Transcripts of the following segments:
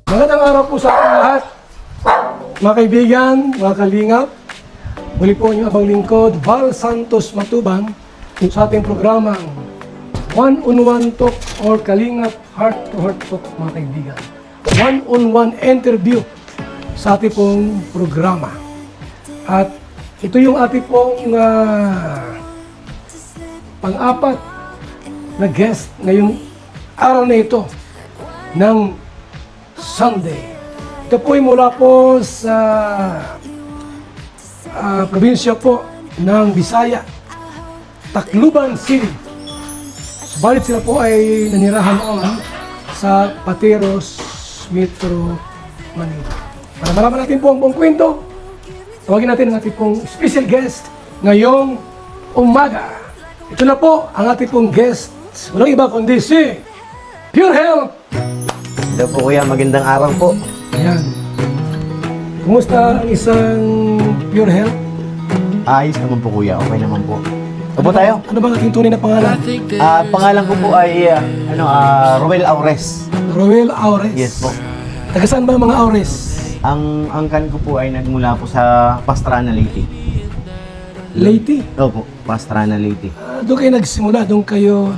Magandang araw po sa ating lahat, mga kaibigan, mga kalingap. Muli po ang abang lingkod, Val Santos Matubang, sa ating programang One-on-One Talk or Kalingap Heart to Heart Talk, mga kaibigan. One-on-one interview sa ating pong programa. At ito yung ating pong pang-apat na guest ngayong araw na ito ng Sunday. Ito po ay mula po sa probinsya po ng Visaya, Tacloban City. Subalit sila po ay nanirahan noon sa Pateros, Metro Manila. Para malaman natin po ang buong kwento, tawagin natin ang ating pong special guest ngayong umaga. Ito na po ang ating pong guest. Walang iba kundi si Pure Health. Hello po kuya, magandang araw po. Ayan. Kumusta ang isang Pure Health? Ayos naman po kuya, okay naman po. Upo tayo. Ano bang ating tunay na pangalan? Pangalan ko po ay Roel Aures. Roel Aures. Yes po. Taga saan ba ang mga Aures? Ang angkan ko po ay nagmula po sa Pastrana, Leyte. Leyte. Opo, Pastrana, Leyte. Doon kayo nagsimula, doon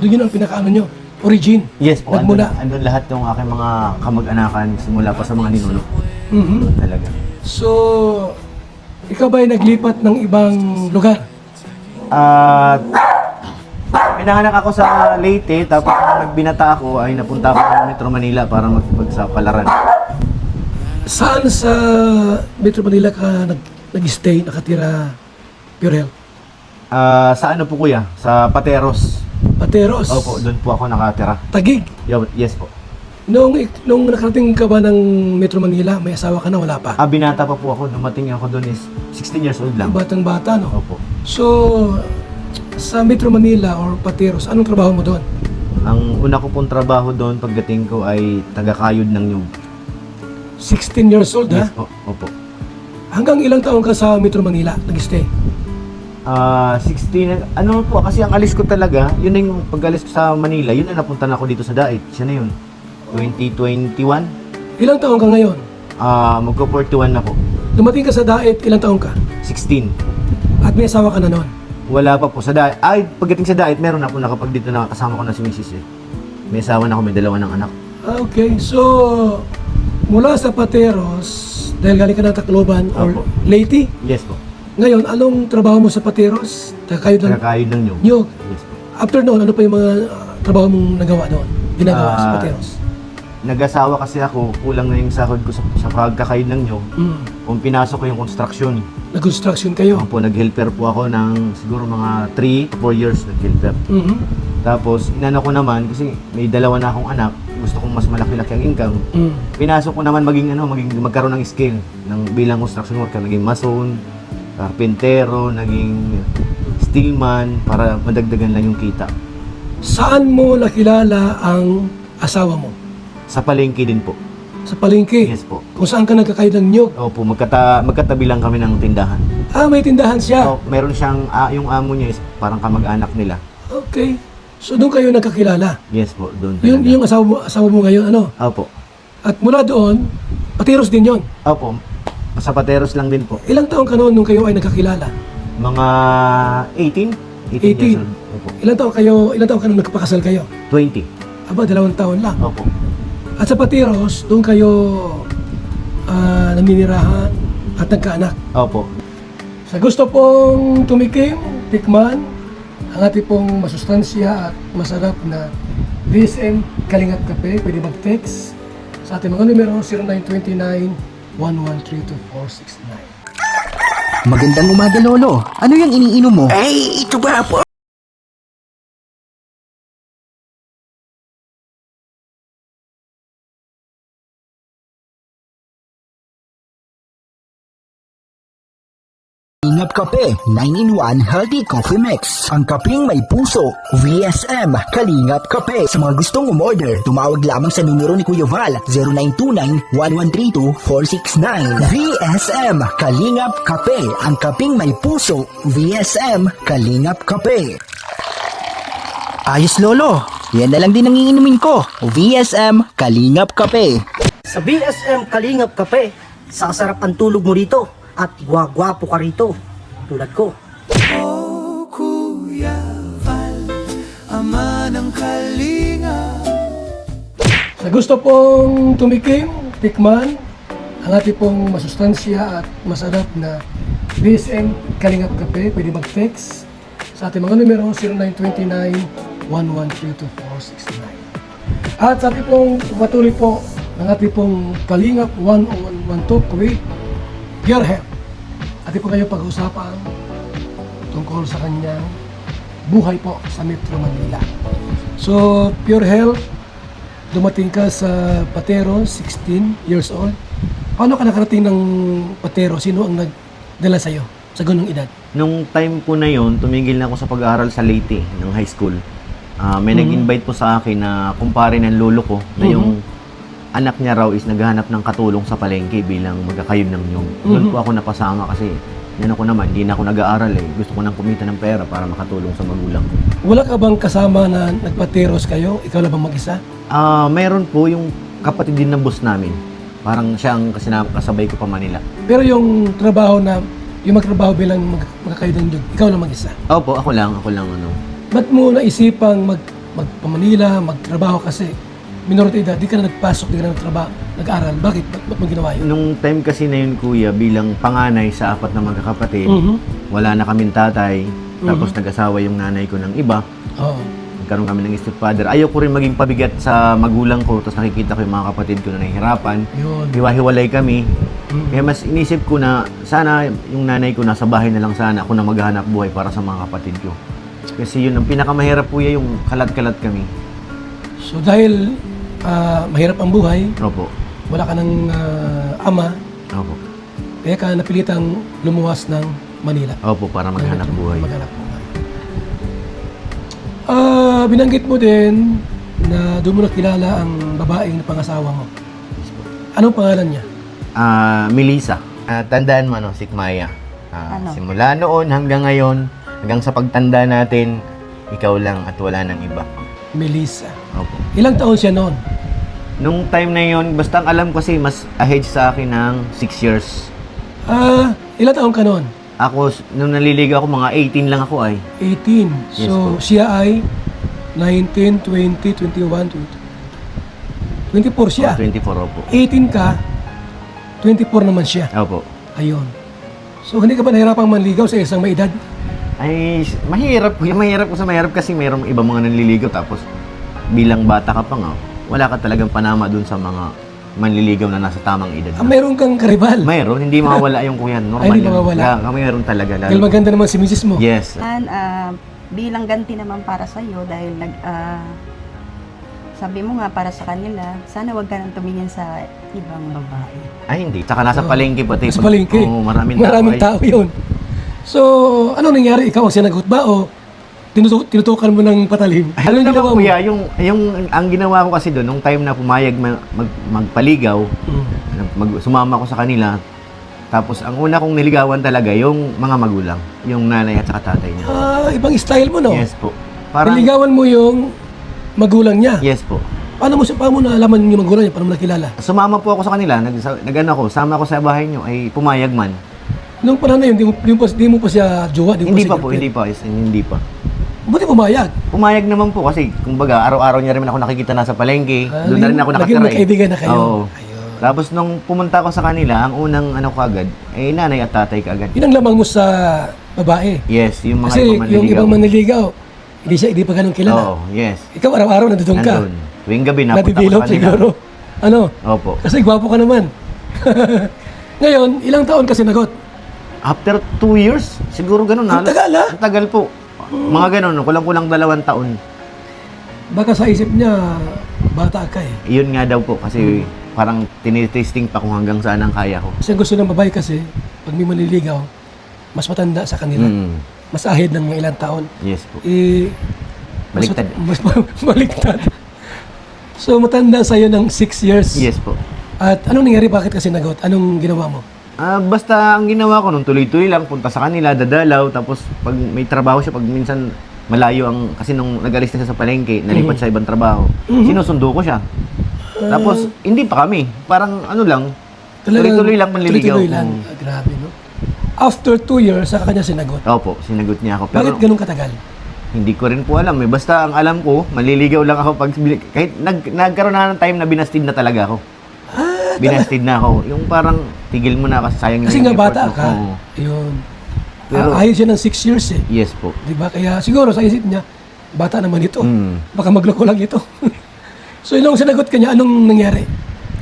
yun ang pinakaano nyo, origin. Yes po, Nagmula. andun lahat ng aking mga kamag-anakan simula pa sa mga ninuno. Mhm. Talaga. So, ikaw ba ay naglipat ng ibang lugar? At pinahanak ako sa Leyte, tapos nung nagbinata ako ay napunta ako ng Metro Manila para magpagsapalaran. Saan sa Metro Manila ka nag-stay, nakatira, Pure Health? Sa ano po kuya? Sa Pateros. Pateros? Opo, doon po ako nakatira. Tagig? Yes po. Nung nakarating ka ba ng Metro Manila, may asawa ka na, wala pa? Binata pa po ako, dumating ako doon is 16 years old lang. Batang-bata, no? Opo. So, sa Metro Manila or Pateros, anong trabaho mo doon? Ang una ko pong trabaho doon pagdating ko ay taga-kayod ng nyug. 16 years old, ha? Yes po, opo. Hanggang ilang taon ka sa Metro Manila nag-stay? 16, ano po, kasi ang alis ko talaga, yun na yung pag-alis ko sa Manila, yun na napunta na ako dito sa Dait. Siya na yun, 2021. Ilang taon ka ngayon? Magko-41 na po. Dumating ka sa Daet, ilang taon ka? 16. At may asawa ka na noon? Wala pa po sa Dait. Ay, pagdating sa Dait, meron na po nakapag dito na kasama ko na si Mrs. eh. May asawa na ako, may dalawa ng anak. Okay, so mula sa Pateros, dahil galing ka ng Tacloban or Opo. Leyte, Yes po. ngayon, anong trabaho mo sa Pateros? Kayo ng Taga-kayod ng nyug. Nyug. Yes po. After noon, ano pa yung mga trabaho mong nagawa doon? Ginagawa sa Ah, Pateros? Nag-asawa kasi ako, kulang na yung sahod ko sa pagkakayod ng nyug. Mm. Kung pinasok ko yung construction, Nag-construction kayo? ako po, nag-helper po ako ng siguro mga 3 to 4 years nag-helper. Mhm. Tapos, inano ko naman, kasi may dalawa na akong anak, gusto kong mas malaki-laki ang income. Mm. Pinasok ko naman maging magkaroon ng skill bilang construction worker, naging mason, karpentero, naging steelman para madagdagan lang yung kita. Saan mo nakilala ang asawa mo? Sa palengke din po. Sa palengke? Yes po. Kung saan ka nagkakayod ng nyug? Opo, magkatabi lang kami ng tindahan. May tindahan siya. So, meron siyang, yung amo niya is parang kamag-anak nila. Okay. So doon kayo nagkakilala? Yes po, doon talaga. Yung asawa mo ngayon, ano? Opo. At mula doon, Pateros din yon. Opo. Sa Pateros lang din po. Ilang taon ka noon nung kayo ay nagkakilala? Mga 18? 18. Years old. Opo. Ilang taon ka nung nagpakasal kayo? 20. 2 taon lang. Opo. At sa Pateros, doon kayo naninirahan at nagkaanak. Opo. Sa gusto pong tumikim, tikman, ang ating pong masustansya at masarap na DSM Kalingap Kape, pwede mag-text sa ating mga numero 0929-1132469. Magandang umaga, Lolo. Ano yung iniinom mo? Ay, ito ba po? Kalingap Kape, 9-in-1 Healthy Coffee Mix. Ang kapeng may puso, VSM, Kalingap Kape. Sa mga gustong umorder, tumawag lamang sa numero ni Kuya Val, 0929-1132-469. VSM, Kalingap Kape. Ang kapeng may puso, VSM, Kalingap Kape. Ayos, Lolo. Yan na lang din ang iinumin ko. VSM Kalingap Kape. Sa BSM Kalingap Kape, sasarap ang tulog mo rito at gwagwapo ka rito. Tulad ko. Sa gusto pong tumikim, tikman, ang ating pong masustansya at masarap na BSM Kalingap Kape, pwede mag-text sa ating mga numero 0929-1132469. At sa ating pong patuloy po ng ating pong Kalingap 101 Talk with Pure Health. Ating po kayo pag-usapan tungkol sa kanyang buhay po sa Metro Manila. So, Pure Health, dumating ka sa Patero, 16 years old. Paano ka nakarating ng Patero? Sino ang nagdala sa'yo sa ganung edad? Nung time po na yon, tumigil na ako sa pag-aaral sa Leyte ng high school. May nag-invite po sa akin na kumpare ng lolo ko na yung anak niya raw is naghahanap ng katulong sa palengke bilang magkakayod ng nyong. Doon po ako napasama kasi yan ako naman, hindi na ako nag-aaral eh. Gusto ko nang kumita ng pera para makatulong sa magulang ko. Wala ka bang kasama na nagpateros kayo? Ikaw lang bang mag-isa? Meron po yung kapatid din ng boss namin. Parang siya ang kasabay ko pa Manila. Pero yung trabaho na, yung magtrabaho bilang magkakayod ng nyug, ikaw lang mag-isa? Opo, ako lang ano. Ba't mo naisipang magpa-Manila, magtrabaho kasi minor de edad, di ka na nagpasok, di ka na nagtrabaho, nag-aral. Bakit? Ba't mo ginawa yun? Nung time kasi na yun, kuya, bilang panganay sa 4 na magkakapatid, wala na kaming tatay, tapos nag-asawa yung nanay ko ng iba. Oo. Nagkaroon kami ng stepfather. Ayaw ko rin maging pabigat sa magulang ko, tapos nakikita ko yung mga kapatid ko na nahihirapan. Yun. Hiwa-hiwalay kami. Kaya mas inisip ko na sana yung nanay ko nasa bahay na lang sana ako na maghahanap buhay para sa mga kapatid ko. Kasi yun, ang pinakamahirap po yung kalat-kalat kami. So dahil mahirap ang buhay, Opo. wala ka ng ama, Opo. kaya ka napilitang lumuwas ng Manila. Opo, para maghanap buhay. Maghanap buhay. Binanggit mo din na doon mo nakilala ang babaeng pangasawa mo. Anong pangalan niya? Melissa. Tandaan mo, si Maya. Simula noon hanggang ngayon, hanggang sa pagtanda natin, ikaw lang at wala nang iba. Melissa. Opo. Ilang taon siya noon? Nung time na yon, basta ang alam ko kasi mas ahead sa akin ng 6 years. Ilang taon ka noon? Ako, nung naliligaw ako, mga 18 lang ako ay. 18. Yes So, po. siya ay 19, 20, 21, 22. 24 siya. 24 opo. 18 ka, 24 naman siya. Opo. Ayun. So, hindi ka ba nahirapang manligaw sa isang may edad? Ay, mahirap kasi mayroong ibang mga nanliligaw tapos bilang bata ka pa nga, wala ka talagang panama dun sa mga manliligaw na nasa tamang edad. Meron kang karibal. Mayroon, hindi mawawala yung kuya. Normal Ay, hindi yun. mawawala. Mayroon talaga. Dahil maganda naman si Mrs. mo. Yes. Bilang ganti naman para sa iyo dahil sabi mo nga para sa kanila, sana wag ka nang tumingin sa ibang babae. Ay, hindi. Tsaka nasa palengke pati. Sa palengke. Oo, maraming tao yun. So, ano nangyari? Ikaw ang sinagot ba o tinutukan mo ng patalim? Anong ginawa mo? Kuya, ang ginawa ko kasi doon, nung time na pumayag magpaligaw, sumama ko sa kanila, tapos ang una kong niligawan talaga, yung mga magulang, yung nanay at saka tatay niya. Ibang style mo, no? Yes po. Parang, Niligawan mo yung magulang niya. yes po. Paano mo naalaman yung magulang niya? Paano mo nakilala? Sumama po ako sa kanila, sama ko sa bahay niyo, ay pumayag man. Nung panahon na yun, di mo pa siya jowa? Hindi pa po, hindi pa. Buti pumayag. Pumayag naman po kasi, kumbaga, araw-araw niya rin ako nakikita nasa palengke, doon na rin ako Naging nakatira. magkaibigan na kayo. Oo. Ayun. Tapos nung pumunta ako sa kanila, ang unang kagad, nanay at tatay kagad. Yun ang lamang mo sa babae. Yes, yung mga Kasi ibang yung ibang manliligaw, hindi pa ganun kilala. Oo, yes. Ikaw araw-araw nandun ka. Nandun. Tuwing gabi, napunta ko Natitilop sa kanila. siguro. Ano? Opo. Kasi gwapo ka naman. Ngayon, ilang taon ka sinagot? After 2 years, siguro ganun. Ang tagal, ah. Ang tagal po. Mga ganun, kulang-kulang 2 taon. Baka sa isip niya, bata ka eh. Yun nga daw po, kasi parang tinitesting pa kung hanggang saan ang kaya ko. Kasi ang gusto ng babae kasi, pag may manliligaw, mas matanda sa kanila. Mas ahead ng mga ilang taon. Yes po. Baliktad. Baliktad. Baliktad. So, matanda sa'yo ng 6 years. Yes po. At anong nangyari? Bakit ka sinagot? Anong ginawa mo? Basta ang ginawa ko nung tuloy-tuloy lang, punta sa kanila, dadalaw, tapos pag may trabaho siya, pag minsan malayo kasi nung nag-alis na siya sa palengke, nalipat sa ibang trabaho, sinusundo ko siya. Tapos, hindi pa kami. Parang ano lang, tuloy-tuloy lang manliligaw. Tuloy-tuloy lang. Grabe, no? After 2 years, saka kanya sinagot. Opo, sinagot niya ako. Pero Bakit ganun katagal? hindi ko rin po alam eh. Basta ang alam ko, maliligaw lang ako pag kahit nagkaroon na ng time na binastid na talaga ako. Binastid na ako. Yung parang tigil mo na kasi sayang Kasi yung nga bata effort mo. ka. Oo. Yun. Pero- Ayos siya ng 6 years eh. Yes po. Di ba? Kaya siguro sa isip niya, bata naman ito. Baka magloko lang ito. So, nung sinagot ka niya, anong nangyari?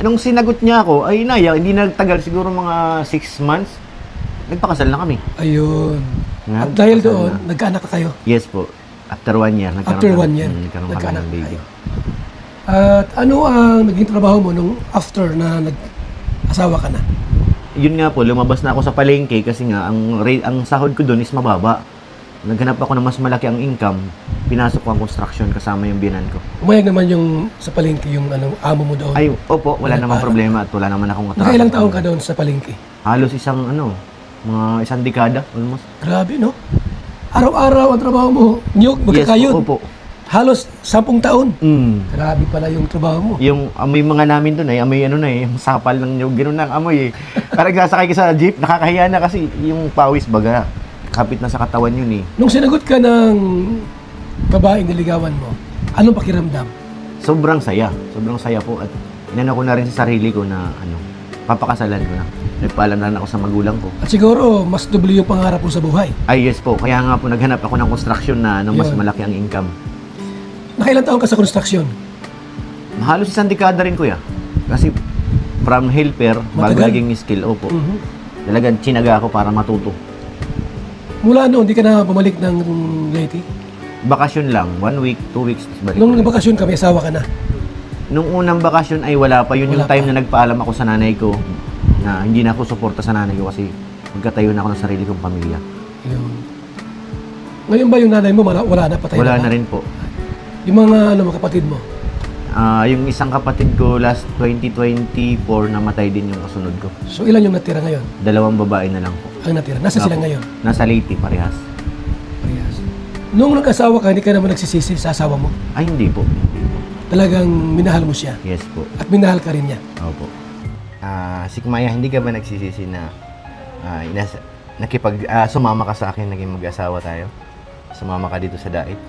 Nung sinagot niya ako, ay inaya, hindi nagtagal siguro mga 6 months. Nagpakasal na kami. Ayun. Nga, At dahil kasal doon, na. nagkaanak ka kayo. Yes po. After 1 year, After 1 year, nagkaroon kami nagkaanak ng baby. kayo. At ano ang naging trabaho mo nung after na nag-asawa ka na? Yun nga po, lumabas na ako sa palengke kasi nga, ang sahod ko doon is mababa. Naghanap ako ng mas malaki ang income. Pinasok ko ang construction kasama yung biyanan ko. Umayag naman yung sa palengke, yung amo mo doon. Ay, opo, wala namang Para. problema at wala naman akong atraso. Nakailang taon ka doon sa palengke? Halos mga isang dekada almost. Grabe, no? Araw-araw ang trabaho mo. Niyog, magkakayod. Yes po, opo. Halos 10 taon. Mm. Grabe pala yung trabaho mo. Yung amoy mga namin doon ay amoy yung sapal ng nyug, gano'n ang amoy eh. Parang sasakay ka sa jeep, nakakahiya na kasi yung pawis baga. Kapit na sa katawan yun eh. Nung sinagot ka ng babaeng niligawan mo, anong pakiramdam? Sobrang saya po at inano ko na rin sa sarili ko na papakasalan ko na. Nagpaalam na ako sa magulang ko. At siguro, mas doble yung pangarap mo sa buhay. Ay yes po, kaya nga po naghanap ako ng construction na mas Yun. malaki ang income. Nakailang taon ka sa construction? Halos isang dekada rin kuya. Kasi from helper, bago Matagal. naging skill, opo. Mhm. Talagang tsinaga ako para matuto. Mula noon, di ka na bumalik ng Leyte? Bakasyon lang, 1 week, 2 weeks, tapos balik. Nung bakasyon ka, may asawa ka na. Nung unang bakasyon ay wala pa. Yun Wala yung time pa. na nagpaalam ako sa nanay ko na hindi na ako suporta sa nanay ko kasi magkatayo na ako ng sarili kong pamilya. Yun. Ngayon ba yung nanay mo, wala na, patay Wala na na ba? rin po. Yung mga mga kapatid mo? Yung isang kapatid ko last 2024 namatay din yung kasunod ko. So, ilan yung natira ngayon? 2 babae na lang po. Ang natira? Nasa sila Apo. ngayon? Nasa Leyte, parehas. Parehas. Nung nag-asawa ka, hindi ka naman nagsisisi sa asawa mo? Ay, hindi po. Talagang minahal mo siya? Yes po. At minahal ka rin niya? Opo. Si Kumaya, hindi ka ba nagsisisi na sumama ka sa akin, naging mag-asawa tayo? Sumama ka dito sa Dait?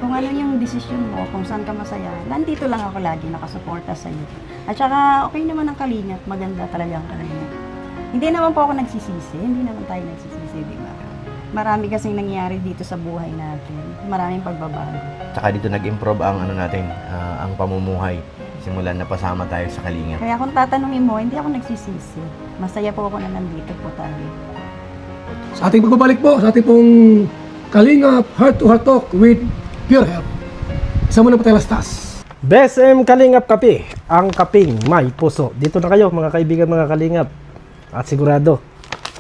Kung ano yung desisyon mo, kung saan ka masaya, nandito lang ako lagi nakasuporta sa iyo. At saka, okay naman ang Kalingap. Maganda talaga ang Kalingap. Hindi naman po ako nagsisisi. Hindi naman tayo nagsisisi, di ba? Marami kasing nangyayari dito sa buhay natin. Maraming pagbabago. Tsaka dito nag-improve ang ang pamumuhay. Simulan na pasama tayo sa Kalingap. Kaya kung tatanungin mo, hindi ako nagsisisi. Masaya po ako na nandito po tayo. Sa ating pagbabalik po, sa ating pong Kalingap Heart to Heart Talk with Pure Health. Isa muna po tayo lastas. Best Kalingap Kape, ang kaping may puso. Dito na kayo mga kaibigan, mga Kalingap. At sigurado,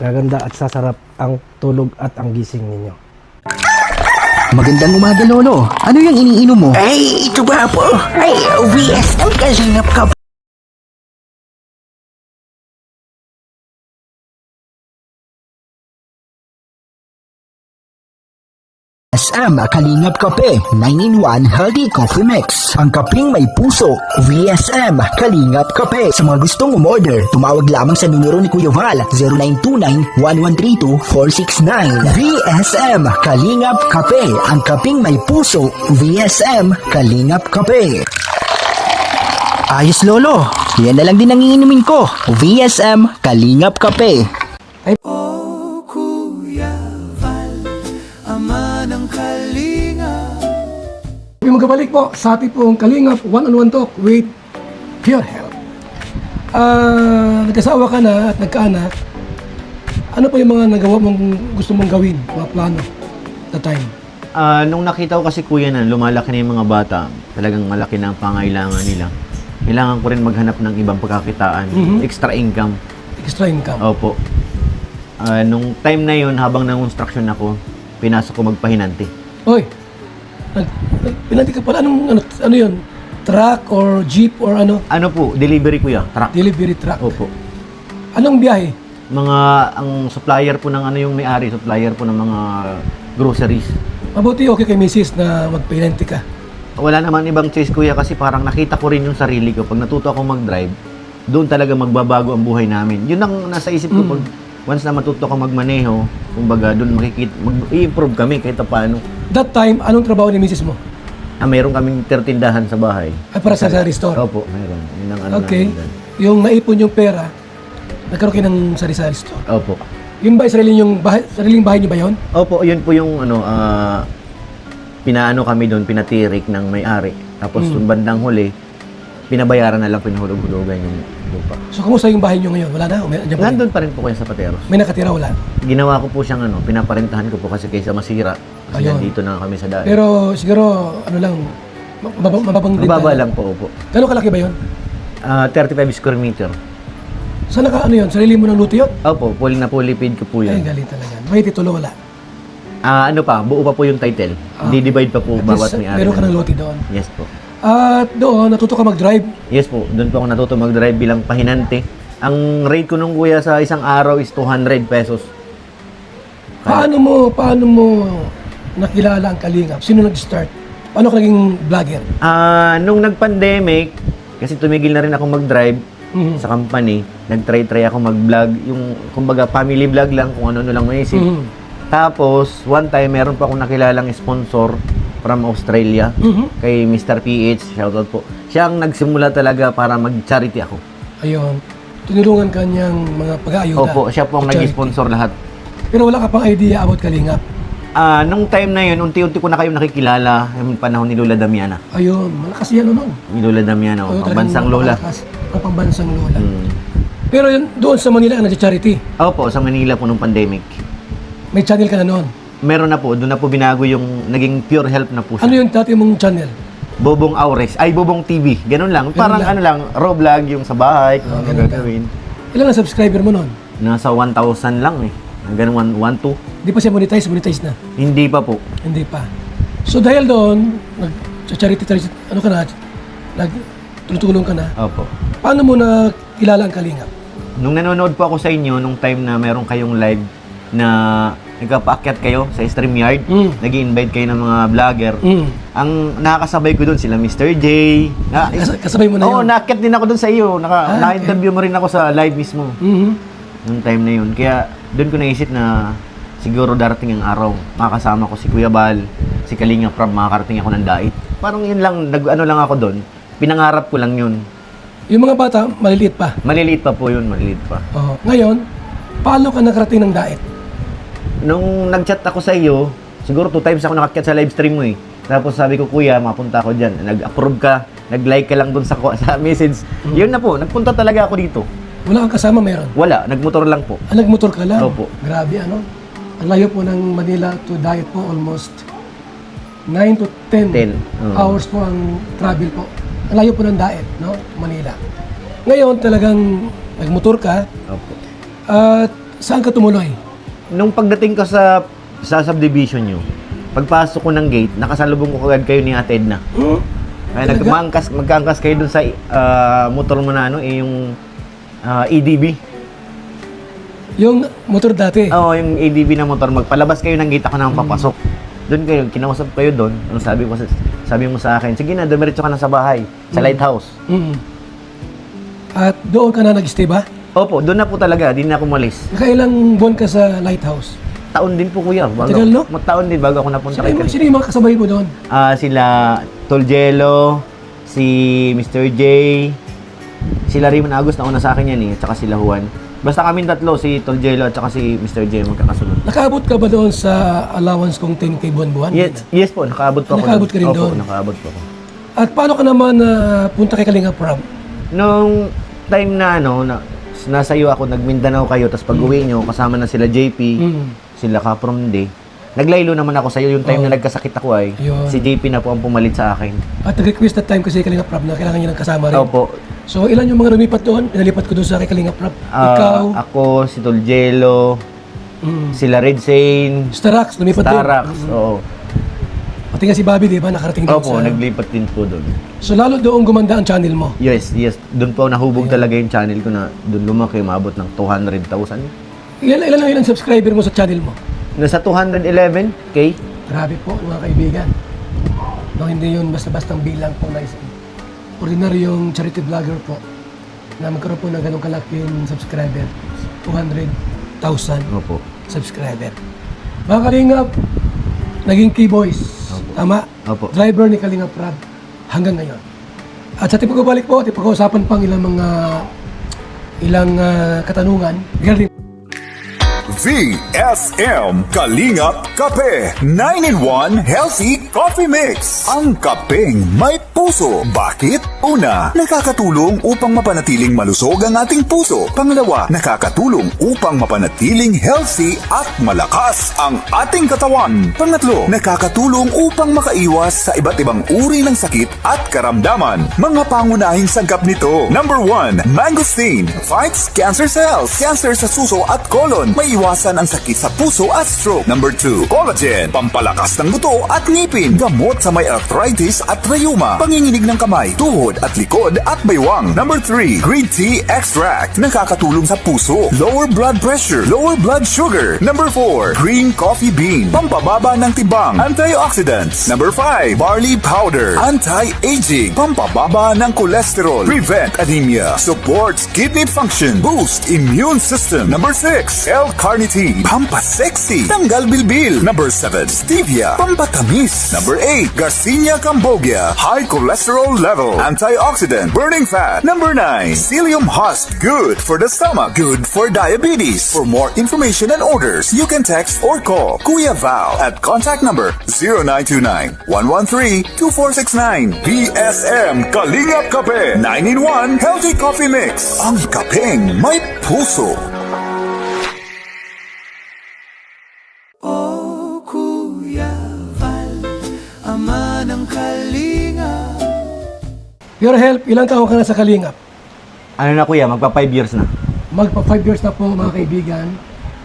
gaganda at sasarap ang tulog at ang gising ninyo. Magandang umaga, Lolo. Ano yung iniinom mo? Ay, ito ba po? Ay, VSM Kalingap Kape. VSM Kalingap Kape 9-in-1 Healthy Coffee Mix. Ang kaping may puso. VSM Kalingap Kape. Sa mga gustong umorder, tumawag lamang sa numero ni Kuya Val 0929-1132-469. VSM Kalingap Kape. Ang kaping may puso. VSM Kalingap Kape. Ayos, Lolo. Yan na lang din ang iinumin ko. VSM Kalingap Kape. Magkabalik po sa ating pong Kalingap One-on-One Talk with Pure Health. Nag-asawa ka na at nagkaanak. Ano pa yung mga nagawa mong gusto mong gawin, mga plano, the time? Nung nakita ko kasi kuya na lumalaki na yung mga bata, talagang malaki na ang pangailangan nila. Kailangan ko rin maghanap ng ibang pagkakitaan, extra income. Extra income. Opo. Nung time na yun, habang nang-construction ako, pinasok ko magpahinante. Hoy, pinanti ka pala. Ano yun? Truck or jeep or ano? Ano po, delivery kuya, truck. Delivery truck. Opo. Anong biyahe? Ang supplier po ng yung may-ari, supplier po ng mga groceries. Mabuti okay kay Mrs. na magpilente ka. Wala naman ibang choice, kuya, kasi parang nakita ko rin yung sarili ko. Pag natuto ako mag-drive, doon talaga magbabago ang buhay namin. Yun ang nasa isip ko pag once na matuto ako magmaneho, kumbaga doon i-improve kami kahit paano. That time, anong trabaho ni Mrs. mo? Meron kaming tindahan sa bahay. Ay, para sa restore? Opo, meron. Yun ang ano Okay. namin doon. Yung naipon yung pera, nagkaroon kayo ng sari-sari store. Opo. Yun ba, sariling bahay niyo ba yun? Opo, yun po yung pinaano kami doon, pinatirik ng may-ari. Tapos yung bandang huli, pinabayaran na lang, pinuhulog-hulugan yung lupa. So, kumusta yung bahay niyo ngayon? Wala na? O nandiyan pa rin? Nandun pa rin po kayo sa Pateros. May nakatira, wala? Ginawa ko po siyang pinaparentahan ko po kasi kaysa masira. Kasi Ayun. dito na kami sa daan. Pero siguro, ano lang, mababang Mababa lang po, opo. Gano'ng kalaki ba yun? 35 square meter. Saan ano yun? Sarili mo ng luto yun? Opo, fully paid ko po Ay, yun. galing talaga. May titulo, wala. Buo pa po yung title. Di-divide pa po At bawat least, may-ari. meron ka na. ng lote doon. Yes po. At doon, natuto ka mag-drive. Yes po, doon po ako natuto mag-drive bilang pahinante. Ang rate ko nung kuya sa isang araw is 200 pesos. Paano mo nakilala ang Kalingap? Sino nag-start? Paano ka naging vlogger? Nung nag-pandemic, kasi tumigil na rin ako mag-drive Mhm. sa company, nag-try ako mag-vlog, yung kumbaga family vlog lang, kung ano-ano lang maisip. Mhm. Tapos, one time, meron pa akong nakilalang sponsor from Australia, Mhm. kay Mr. PH, shoutout po. Siya ang nagsimula talaga para mag-charity ako. Ayun. Tinulungan ka niyang mga pag-aayuda. Opo, siya po ang Charity. nag-sponsor lahat. Pero wala ka pang idea about Kalingap. Nung time na yun, unti-unti ko na kayo nakikilala, yung panahon ni Lola Damiana. Ayun, malakas yan nun. Ni Lola Damiana, Oo, talagang pambansang Lola. malakas. Ang pambansang lola. Mm. Pero yun, doon sa Manila ka nag-charity. Opo, sa Manila po nung pandemic. May channel ka na noon. Meron na po, doon na po binago yung naging pure health na po siya. Ano yung dati mong channel? Bobong Aures, ay Bobong TV, ganun lang. Parang lang. ano lang, raw vlog yung sa bahay, kung ano ganun gagawin. Ilan ang subscriber mo noon? Nasa 1,000 lang eh. Hanggang 1,2. Di pa siya monetize na. Hindi pa po. Hindi pa. So dahil doon, nag-charity, ano ka na, tutulong ka na. Opo. Paano mo na kilala ang Kalingap? Nung nanonood po ako sa inyo, nung time na meron kayong live na nagpapaakyat kayo sa StreamYard, nag-i-invite kayo ng mga vlogger. Ang nakakasabay ko doon sila Mr. J. Kasabay mo na Oo, yun? naakyat din ako doon sa iyo. Na-interview mo rin ako sa live mismo. Mhm. Nung time na yun. Kaya doon ko naisip na siguro darating ang araw. Makakasama ko si Kuya Bal, si Kalinga Prab, makakarating ako ng dait. Parang yun lang, ano lang ako doon. Pinangarap ko lang yun. Yung mga bata, maliliit pa. Maliliit pa po yun, maliliit pa. Oh. Ngayon, paano ka nakarating ng dait? Nung nag-chat ako sa iyo, siguro 2 times ako nakakyat sa live stream mo eh. Tapos sabi ko, Kuya, mapunta ako dyan. Nag-approve ka, nag-like ka lang doon sa message. Yun na po, nagpunta talaga ako dito. Wala kang kasama, meron? Wala, nagmotor lang po. Nagmotor ka lang? Opo. Grabe, ano? Ang layo po ng Manila to Dayet po, almost 9 to 10, 10, hours po ang travel po. Ang layo po ng Dayet, no? Manila. Ngayon, talagang nagmotor ka, Opo. at saan ka tumuloy? Nung pagdating ko sa subdivision nyo, pagpasok ko ng gate, nakasalubong ko kagad kayo ni Ate Edna. Kaya Talaga? magkaangkas kayo dun sa motor mo na yung EDB. Yung motor dati. Oo, yung EDB na motor. Magpalabas kayo ng gate, ako nang papasok. Doon kayo, kinausap kayo doon. Ano sabi mo sa akin, sige na, dumiretso ka na sa bahay, sa lighthouse. Mm. At doon ka na nag-stay ba? Opo, doon na po talaga, di na ako malis. Nakailang buwan ka sa lighthouse? Taon din po kuya. Matagal, no? Taon din bago ako napunta kay Kalinga. Sino yung mga kasabay mo doon? Sila Tolgelo, si Mr. J, sila Raymond Agos na una sa akin yan eh, at saka sila Juan. Basta kaming tatlo, si Tolgelo at saka si Mr. J magkakasunod. Nakaabot ka ba doon sa allowance kong 10K buwan-buwan? Yes po, nakaabot po ako. Nakaabot ka rin Opo, doon? nakaabot po ako. At paano ka naman punta kay Kalinga Prab? Nung time na nasa iyo ako, nag-Mindanao kayo, tapos pag uwi nyo, kasama na sila JP, sila Kaprom D. Naglaylo naman ako sa iyo yung time na nagkasakit ako ay. Yun. Si JP na po ang pumalit sa akin. At nag-request that time kasi Kalinga Prab na kailangan niya ng kasama rin. Opo. So ilan yung mga lumipat doon? Pinalipat ko doon sa kay Kalinga Prab. Ikaw, Ako, si Tolgelo, sila Red Sane, Starax, lumipat doon. Starax, oo. Pati nga si Bobby, di ba? Nakarating doon Opo, sa... naglipat din po doon. So lalo doon gumanda ang channel mo. Yes. Doon po nahubog talaga yung channel ko na doon lumaki, maabot ng 200,000. Ilan ang subscriber mo sa channel mo? Nasa 211K. Grabe po mga kaibigan. No, hindi yun basta-bastang bilang po na isang ordinaryong charity vlogger po na magkaroon po ng ganong kalaking subscriber. 200,000 Opo. subscriber. Mga Kalingap, naging key boys. Tama? Opo. Driver ni Kalingap Rab hanggang ngayon. At sa tipong balik po, pag-uusapan pang ilang mga katanungan. Bigyan rin VSM Kalingap Kape 9-in-1 Healthy Coffee Mix. Ang kapeng may puso. Bakit? Una, nakakatulong upang mapanatiling malusog ang ating puso. Pangalawa, nakakatulong upang mapanatiling healthy at malakas ang ating katawan. Pangatlo, nakakatulong upang makaiwas sa iba't ibang uri ng sakit at karamdaman. Mga pangunahing sangkap nito. Number 1, mangosteen fights cancer cells. Cancer sa suso at colon. May iwasan ang sakit sa puso at stroke. Number 2, collagen, pampalakas ng buto at ngipin. Gamot sa may arthritis at rheuma. Panginginig ng kamay, tuhod at likod at baywang. Number 3, green tea extract. Nakakatulong sa puso, lower blood pressure, lower blood sugar. Number 4, green coffee bean, pampababa ng tibang, antioxidants. Number 5, barley powder, anti-aging, pampababa ng cholesterol, prevent anemia, supports kidney function, boost immune system. Number 6, L-carnitine, pampasexy, tanggal bilbil. Number 7, stevia, pampatamis. Number 8, Garcinia cambogia, high cholesterol level, antioxidant, burning fat. Number 9, psyllium husk, good for the stomach, good for diabetes. For more information and orders, you can text or call Kuya Val at contact number 0929-113-2469. BSM Kalingap Kape 9-in-1 Healthy Coffee Mix. Ang kapeng may puso. Pure Health, ilang taon ka na sa Kalingap? Ano na kuya, magpa 5 years na. Magpa 5 years na po mga kaibigan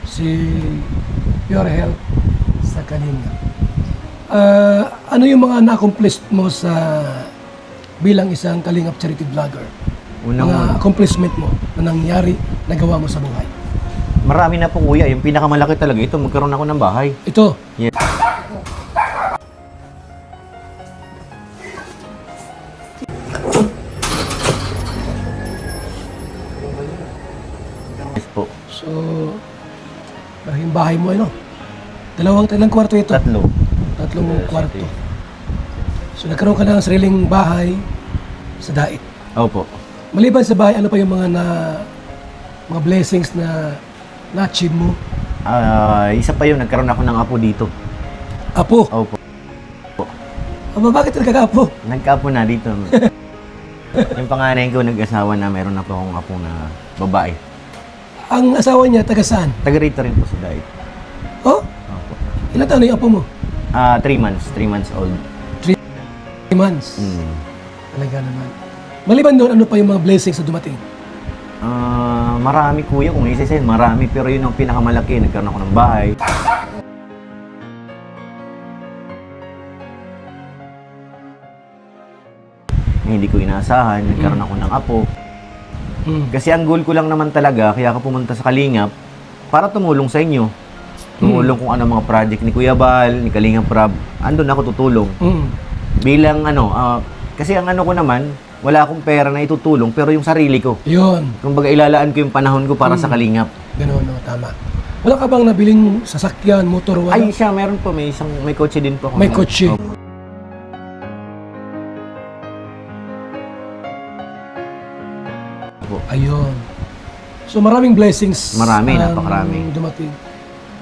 si Pure Health sa Kalingap. Ano yung mga na-accomplish mo sa bilang isang Kalingap charity vlogger? Mga accomplishment mo na nangyari, nagawa mo sa buhay? Marami na po kuya, yung pinakamalaki talaga ito, magkaroon ako ng bahay. Ito, Yes. Yes po. so, yung bahay mo, ano? Ilang kwarto ito? Tatlong kwarto. So, nagkaroon ka ng sariling bahay sa Dait. Opo. Maliban sa bahay, ano pa yung mga mga blessings na na-achieve mo? Isa pa yun, nagkaroon ako ng apo dito. Apo. Opo. Aba, bakit nagkaka-apo? Nagkaapo na dito. Yung panganay ko nag-asawa na, meron na po akong apo na babae. Ang asawa niya, taga saan? Taga rito rin po sa Dait. Oh? Opo. Ilan taon na yung apo mo? 3 months. 3 months old. 3 months. Mm. Talaga naman. Maliban doon, ano pa yung mga blessings na dumating? Marami kuya, kung isa-isa marami. Pero yun ang pinakamalaki. Nagkaroon ako ng bahay. Hindi ko inaasahan. Nagkaroon ako ng apo. Kasi ang goal ko lang naman talaga, kaya ako pumunta sa Kalingap, para tumulong sa inyo. Tumulong kung ano mga project ni Kuya Bal, ni Kalingap Rab. Andun ako tutulong. Bilang kasi ang ano ko naman, wala akong pera na itutulong, pero yung sarili ko. Yun. Kumbaga ilalaan ko yung panahon ko para sa Kalingap. Ganoon, no, tama. Wala ka bang nabiling sasakyan, motor, wala? Ay, siya, meron po. May kotse din po ako. May kotse. Opo. Ayun. So maraming blessings. Marami, ang napakarami. dumating.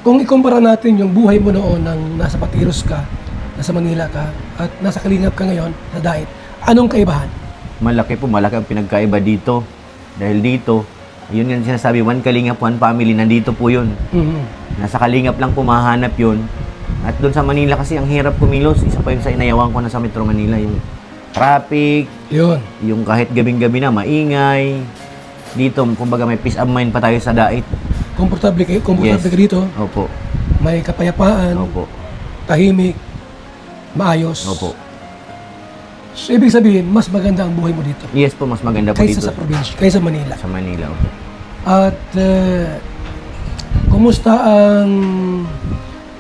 Kung ikumpara natin yung buhay mo noon nang nasa Patiros ka, nasa Manila ka, at nasa Kalingap ka ngayon, sa Dait, anong kaibahan? Malaki ang pinagkaiba dito. Dahil dito, yun yung sinasabi, one Kalingap, one family, nandito po yun. Nasa Kalingap lang po mahanap yun. At doon sa Manila kasi ang hirap kumilos. Isa pa yung sa inayawan ko na sa Metro Manila, yung traffic, Yun. yung kahit gabing-gabi na, maingay. Dito, kumbaga may peace of mind pa tayo sa Dait. Komportable Yes. ka dito, Opo. may kapayapaan, Opo. tahimik, maayos. Opo. So ibig sabihin, mas maganda ang buhay mo dito Yes po, mas maganda po kaysa dito. sa probinsya, kaysa Manila. Sa Manila, opo. At kumusta ang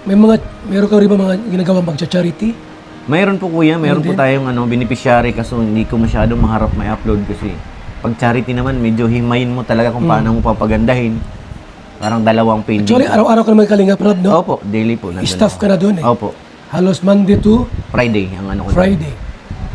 meron ka rin ba mga ginagawang magcha-charity? Mayroon po kuya, mayroon po Hindi. tayong beneficiary kaso hindi ko masyadong maharap may upload kasi pag charity naman medyo himayin mo talaga kung paano mo papagandahin. Parang dalawang pending. Actually, araw-araw ka naman Kalingap Rob, no? Opo, daily po. nandun Staff ako. ka na doon eh. Opo, Halos Monday to Friday ang ano ko. Friday.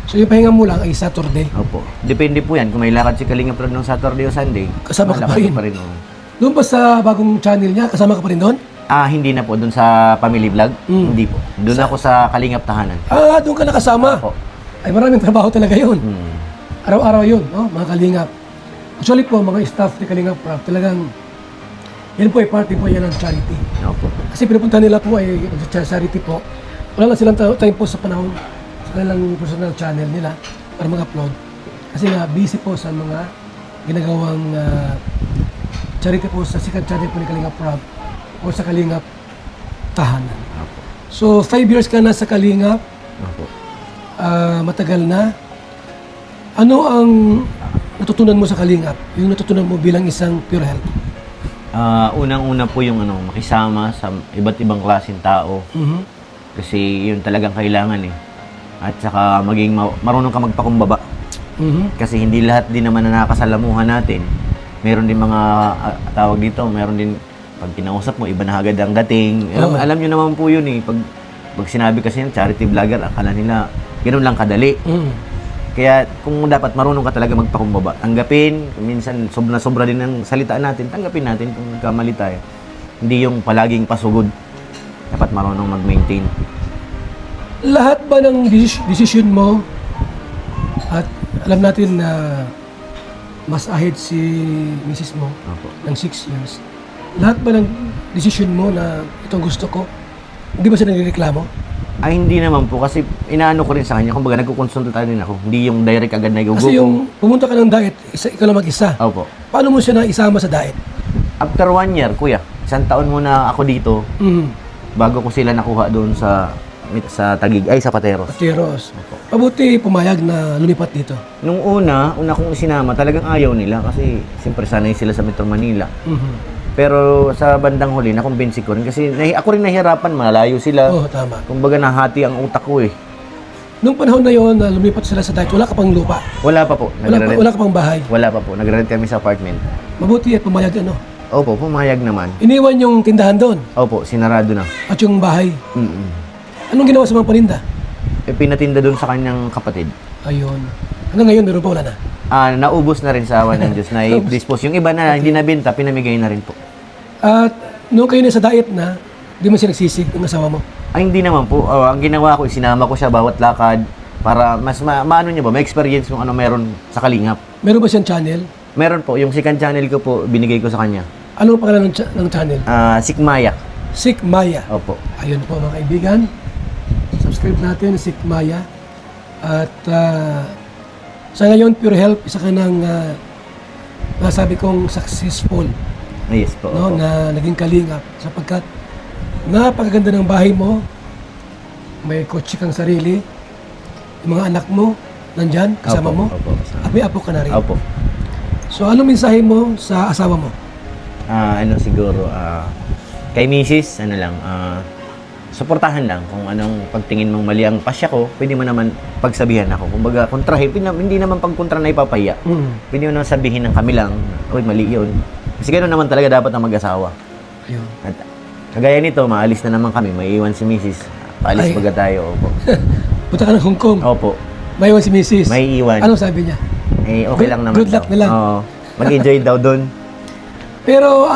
So yung pahinga mo lang ay Saturday. Opo. Depende po yan. Kung may lakad si Kalinga Prod ng Saturday o Sunday, Kasama ka pa malakad rin. oo. Doon pa sa bagong channel niya, kasama ka pa rin doon? Hindi na po. Doon sa family vlog? Hindi po. Doon ako sa Kalingap Tahanan. Doon ka nakasama. Opo. Ay maraming trabaho talaga yun. Hmm. Araw-araw yun, no? Mga Kalingap. Actually po, mga staff ni Kalingap Rob, talagang yan po ay party po yan ng charity. Opo. Kasi pinupunta nila po ay charity po. Wala lang silang time po sa panahon sa kanilang personal channel nila para mag-upload. Kasi nga busy po sa mga ginagawang charity po sa sikat channel po ni Kalingap Rob o sa Kalingap Tahanan. Opo. So 5 years ka na sa Kalingap, Opo. matagal na. Ano ang natutunan mo sa Kalingap? Yung natutunan mo bilang isang pure health? Unang-una po yung makisama sa iba't ibang klaseng tao. Kasi yun talagang kailangan eh. At saka maging marunong ka magpakumbaba. Kasi hindi lahat din naman na nakakasalamuhan natin. Meron din mga tawag dito, meron din pag kinausap mo, iba na agad ang dating. Alam nyo naman po yun eh. Pag sinabi kasi yung charity vlogger, akala nila ganun lang kadali. Kaya kung dapat marunong ka talaga magpakumbaba, tanggapin, minsan sobra din ang salita natin, tanggapin natin kung nagkamali tayo. Hindi yung palaging pasugod. Dapat marunong mag-maintain. Lahat ba ng decision mo at alam natin na mas ahead si Mrs. mo Opo. ng 6 years. Lahat ba ng decision mo na itong gusto ko, hindi ba siya nagreklamo? Ay, hindi naman po. Kasi inaano ko rin sa kanya. Kumbaga, nagkukonsulta din ako. Hindi yung direct agad na igugo Kasi yung pumunta ka ng diet, ikaw lang mag-isa. Opo. Paano mo siya naisama sa diet? After 1 year, kuya, 1 taon muna ako dito bago ko sila nakuha doon sa Taguig, sa Pateros. Pateros. Mabuti pumayag na lumipat dito. Nung una kong sinama, talagang ayaw nila kasi siyempre sanay sila sa Metro Manila. Pero sa bandang huli, nakumbinsi ko rin kasi ako rin nahihirapan, malayo sila. Oo, tama. Kumbaga nahati ang utak ko eh. Nung panahon na yon na lumipat sila sa diet, wala ka pang lupa. Wala pa po. Wala ka pang bahay. Wala pa po. Nag-rent kami sa apartment. Mabuti at pumayag ano. Opo, pumayag naman. Iniwan yung tindahan doon Opo, sinarado na. at yung bahay. Mm-mm. Anong ginawa sa mga paninda? Pinatinda doon sa kanyang kapatid. Ayun. Hanggang ngayon, meron pa wala na. Naubos na rin sa awan ng Diyos na i-dispose. Yung iba na hindi nabenta, pinamigay na rin po. At nung kayo na sa diet na, di mo siya nagsisig ng asawa mo. Ay, hindi naman po. Ang ginawa ko, sinama ko siya bawat lakad para mas maano niya ba, may experience kung ano meron sa Kalingap. Meron ba siyang channel? Meron po. Yung second channel ko po, binigay ko sa kanya. Anong pangalan ng channel? Sikmaya. Sik Maya. Opo. Ayun po mga kaibigan. Subscribe natin, Sik Maya. At sa ngayon, Pure Health, isa ka ng nasabi kong successful. Yes po. No, Opo. na naging kalingap sapagkat napakaganda ng bahay mo, may kotse kang sarili, yung mga anak mo nandyan kasama Opo, mo, opo. at may apo ka na rin. Opo. So anong mensahe mo sa asawa mo? Siguro, kay Mrs., suportahan lang kung anong pagtingin mong mali ang pasya ko, pwede mo naman pagsabihan ako. Kumbaga, kontrahin, hindi naman pagkontra na ipapahiya. Pwede mo naman sabihin ng kami lang, uy, mali yun. Kasi gano'n naman talaga dapat ang mag-asawa. Ayun. At kagaya nito, maalis na naman kami, may iwan si Mrs. Paalis Ay. baga tayo, opo. Punta ka ng Hong Kong, Opo, may iwan si Mrs. may iwan. Anong sabi niya? Okay lang naman Good luck daw. na lang. Oo, mag-enjoy daw doon. Pero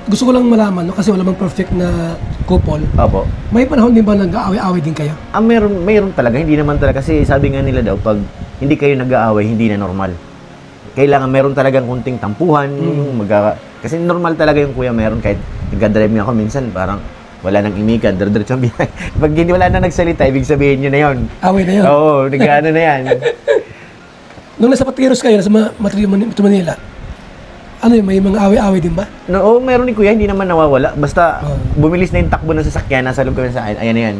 gusto ko lang malaman, no, kasi wala mang perfect na couple. Opo. May panahon din ba nag-aaway-aaway din kayo? Mayroon talaga, hindi naman talaga. Kasi sabi nga nila daw, pag hindi kayo nag-aaway, hindi na normal. Kailangan meron talagang kunting tampuhan. Kasi normal talaga yung kuya meron. Kahit nag-drive nga ako minsan, parang wala nang imikan, diretso ang biyahe. Pag hindi wala na nagsalita, ibig sabihin nyo na yun. Away na yun. Oo, nag-ano na yan. Nung nasa Patiros kayo, nasa Metro Manila, ano yun, may mga away-away din ba? Oo, meron ni kuya, hindi naman nawawala. Basta Oo. bumilis na yung takbo ng sasakyan, nasa loob kami sa akin, ayan na yan.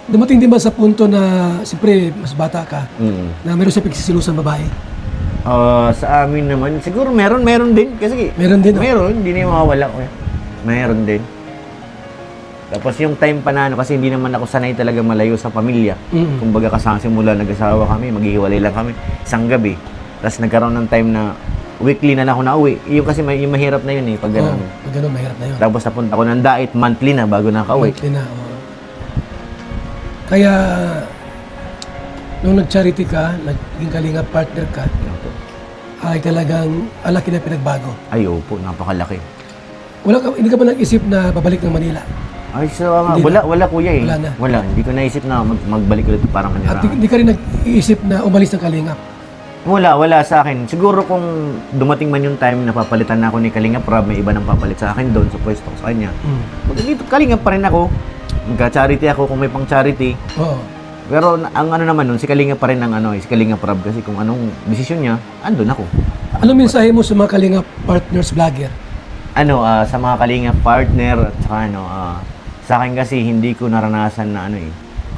Dumating din ba sa punto na, siyempre, mas bata ka, na meron siya pagsisilusan babae? Sa amin naman, siguro meron din. Kasi Meron din, no? Meron, hindi na yung mawawala kuya. Meron din. Tapos yung time pa na ano, kasi hindi naman ako sanay talaga malayo sa pamilya. Kumbaga kasama simula nag-asawa kami, maghihiwalay lang kami isang gabi. Tapos nagkaroon ng time na weekly na lang ako nauwi. Yung kasi yung mahirap na yun eh, pag Oo, gano'n. pag ganun, mahirap na yun. Tapos napunta ko ng Dait, monthly na bago nakauwi. Monthly na, oo. Kaya, nung nag-charity ka, naging kalinga partner ka, ay talagang alaki na pinagbago. Ay, opo, napakalaki. Hindi ka ba nag-isip na babalik ng Manila? Ay, so nga, Hindi wala kuya eh. Wala na. Wala, hindi ko naisip na magbalik ulit parang At kanila. hindi ka rin nag-iisip na umalis ng kalingap? Wala sa akin. Siguro kung dumating man yung time na papalitan na ako ni Kalinga Prab, may iba nang papalit sa akin doon sa pwesto ko sa kanya. Dito Kalinga pa rin ako. Magka-charity ako kung may pang-charity. Oo. Pero ang ano naman nun, si Kalinga pa rin ang si Kalinga Prab kasi kung anong desisyon niya, andun ako. Anong mensahe mo sa mga kalingap partners vlogger? Sa mga Kalinga partner at saka sa akin kasi hindi ko naranasan na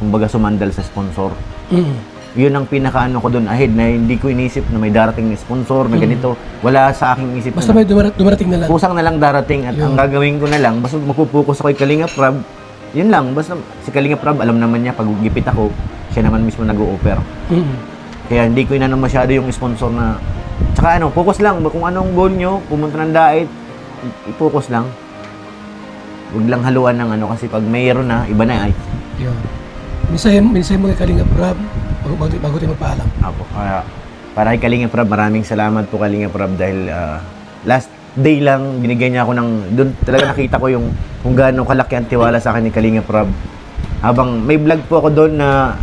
kumbaga sumandal sa sponsor. Yun ang pinaka ko doon ahead na hindi ko inisip na may darating na sponsor na ganito. Wala sa aking isip Basta may dumarating na lang. kusang na lang darating at ang gagawin ko na lang, basta magpupokus ako kay Kalinga Prab, yun lang. Basta si Kalinga Prab, alam naman niya, pag gipit ako, siya naman mismo nag-o-offer. Kaya hindi ko inano masyado yung sponsor na, tsaka focus lang. Kung anong goal nyo, pumunta ng Dait, i-focus lang. Huwag lang haluan ng kasi pag mayroon na, iba na ay. Yun. Mensahe mo kay Kalinga Prab, bago tayo magpaalam. Apo. Para kay Kalinga Prab, maraming salamat po Kalinga Prab dahil last day lang binigyan niya ako ng doon talaga nakita ko yung kung gaano kalaki ang tiwala sa akin ni Kalinga Prab. Habang may vlog po ako doon na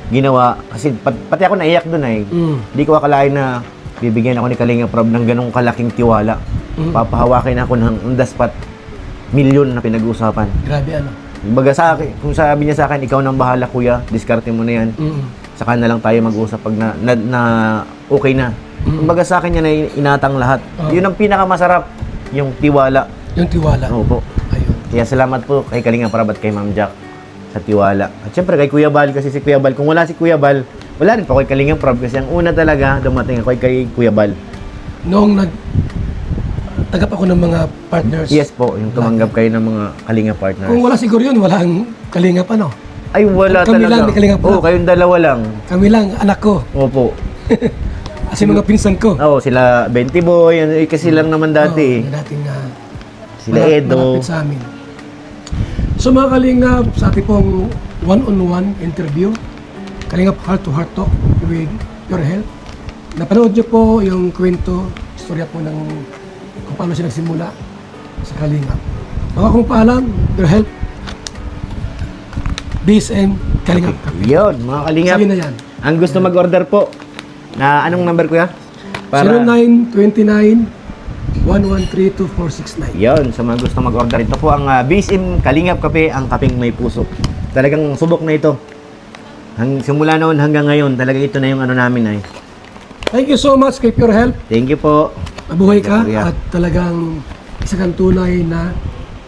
ginawa kasi pati ako naiyak doon ay. Hindi ko akalain na bibigyan ako ni Kalinga Prab ng ganong kalaking tiwala. Papahawakin ako ng on the spot milyon na pinag-uusapan. Grabe Kumbaga sa akin, kung sabi niya sa akin, ikaw nang bahala kuya, diskarte mo na yan. Saka na lang tayo mag-usap pag na okay na. Kumbaga sa akin yan ay inatang lahat. Yun ang pinakamasarap, yung tiwala. Yung tiwala. Opo. Ayun. Kaya salamat po kay Kalinga Prab at kay Ma'am Jack sa tiwala. At syempre kay Kuya Bal, kasi si Kuya Bal, kung wala si Kuya Bal, wala rin po kay Kalinga Prab kasi ang una talaga dumating ako kay Kuya Bal. Noong tagap ako ng mga partners. Yes po, yung tumanggap kayo ng mga Kalinga partners. Kung wala siguro yun, wala ang kalingap Ay, wala kami talaga. lang ni Kalinga Prab. Oo, kayong dalawa lang. Kami lang, anak ko. Opo. Kasi mga pinsan ko. Oo, sila 20 boy, kasi lang naman dati. Dating Sila Edo. malapit sa amin. So mga kalingap, sa ating pong one-on-one interview, Kalingap Heart to Heart Talk with Your Health. Napanood niyo po yung kwento, istorya po ng kung paano siya nagsimula sa Kalingap. Mga kung paalam, Your Health, BSM, Kalingap. Yun, mga Kalingap. Sabi na yan. Ang gusto mag-order po, na anong number kuya? 0929-113-2469. Yun, sa mga gusto mag-order. Ito po ang BSM Kalingap Kape, ang kapeng may puso. Talagang subok na ito. Simula noon hanggang ngayon, talaga ito na yung namin ay. Thank you so much kay Pure Health. Thank you po. Mabuhay ka Kuya. at talagang isa kang tunay na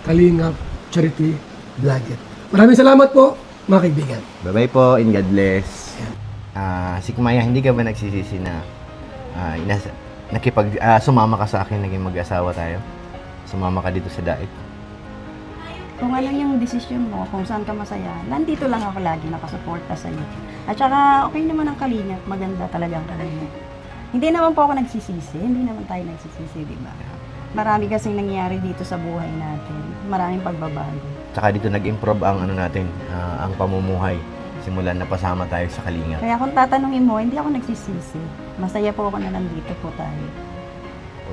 Kalingap Charity Vlogger. Maraming salamat po, mga kaibigan. Bye-bye po, and God bless. Si Kumaya, hindi ka ba nagsisisi na sumama ka sa akin, naging mag-asawa tayo? Sumama ka dito sa Dait? Kung ano yung desisyon mo, kung saan ka masaya, nandito lang ako lagi nakasuporta sa iyo. At saka, okay naman ang Kalingap, maganda talaga ang Kalingap. Hindi naman po ako nagsisisi, hindi naman tayo nagsisisi, di ba? Marami kasing nangyayari dito sa buhay natin, maraming pagbabago. Tsaka dito nag-improve ang ang pamumuhay. Simulan na pasama tayo sa Kalingap. Kaya kung tatanungin mo, hindi ako nagsisisi. Masaya po ako na nandito po tayo.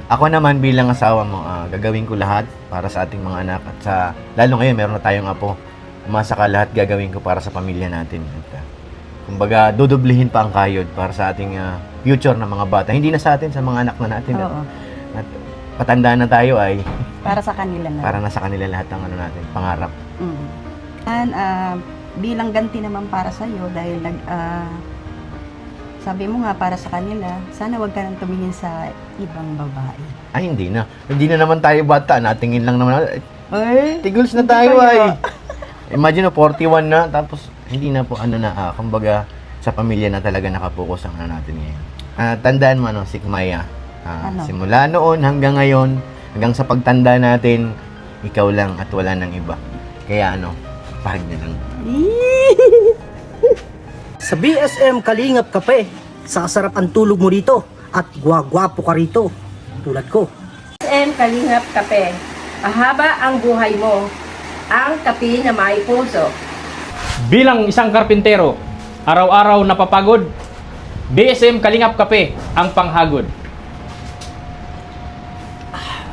Ako naman bilang asawa mo, gagawin ko lahat para sa ating mga anak at lalo ngayon meron na tayong apo. Umasa ka lahat gagawin ko para sa pamilya natin. At, kumbaga, dudublihin pa ang kayod para sa ating future na mga bata. Hindi na sa atin, sa mga anak na natin. Oo. At patanda na tayo ay Para sa kanila na. para na sa kanila lahat ng natin, pangarap. And, bilang ganti naman para sa iyo dahil sabi mo nga para sa kanila, sana wag ka nang tumingin sa ibang babae. Ay, hindi na. Hindi na naman tayo bata. Natingin lang naman. Ay, Tigils na tayo ay. Imagine 41 na, tapos hindi na po kumbaga sa pamilya na talaga nakapokus ang natin ngayon. Tandaan mo si Kumaya. Simula noon hanggang ngayon, hanggang sa pagtanda natin, ikaw lang at wala nang iba. Kaya pahag na lang. Sa BSM Kalingap Kape, sasarap ang tulog mo rito at gwagwapo ka rito. Tulad ko. BSM Kalingap Kape. Mahaba ang buhay mo. Ang kape na may puso. Bilang isang karpintero, araw-araw napapagod, BSM Kalingap Kape ang panghagod.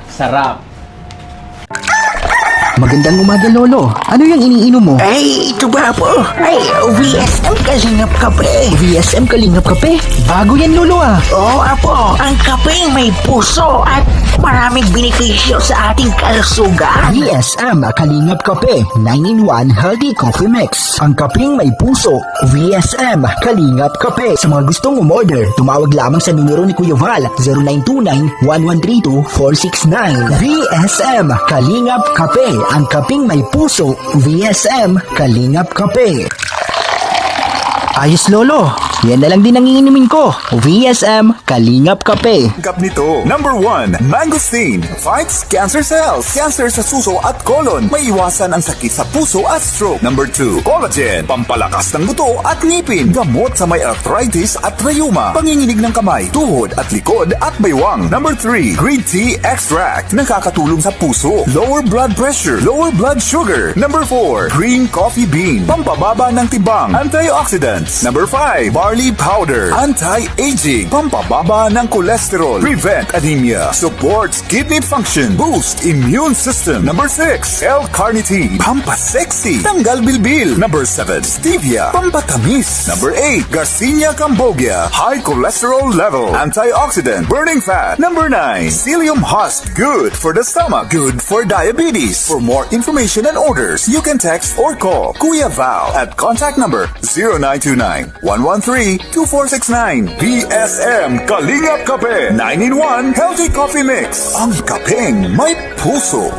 Sarap. Magandang umaga, Lolo. Ano yung iniinom mo? Ay, ito ba po? Ay, VSM Kalingap Kape. VSM Kalingap Kape? Bago yan, Lolo ah. Oo, Apo. Ang kapeng may puso at maraming benepisyo sa ating kalusugan. VSM Kalingap Kape 9-in-1 Healthy Coffee Mix. Ang kapeng may puso, VSM Kalingap Kape. Sa mga gustong umorder, tumawag lamang sa numero ni Kuya Val 0929-1132-469. VSM Kalingap Kape. Ang kapeng may puso, VSM Kalingap Kape. Ayos, Lolo. Yan na lang din ang iinumin ko. VSM Kalingap Kape. Kap nito. Number 1, mangosteen. Fights cancer cells. Cancer sa suso at colon. May iwasan ang sakit sa puso at stroke. Number 2, collagen. Pampalakas ng buto at ngipin. Gamot sa may arthritis at rheuma. Panginginig ng kamay, tuhod at likod at baywang. Number 3, green tea extract. Nakakatulong sa puso. Lower blood pressure. Lower blood sugar. Number 4, green coffee bean. Pampababa ng tibang. Antioxidants. Number 5, barley powder. Anti-aging. Pampababa ng cholesterol. Prevent anemia. Supports kidney function. Boost immune system. Number 6, L-carnitine. Pampasexy. Tanggal bilbil. Number 7, stevia. Pampatamis. Number 8, Garcinia cambogia. High cholesterol level. Antioxidant. Burning fat. Number 9, psyllium husk. Good for the stomach. Good for diabetes. For more information and orders, you can text or call Kuya Val at contact number 0929-113-2469. BSM Kalingap Kape 9-in-1 Healthy Coffee Mix. Ang kapeng may puso.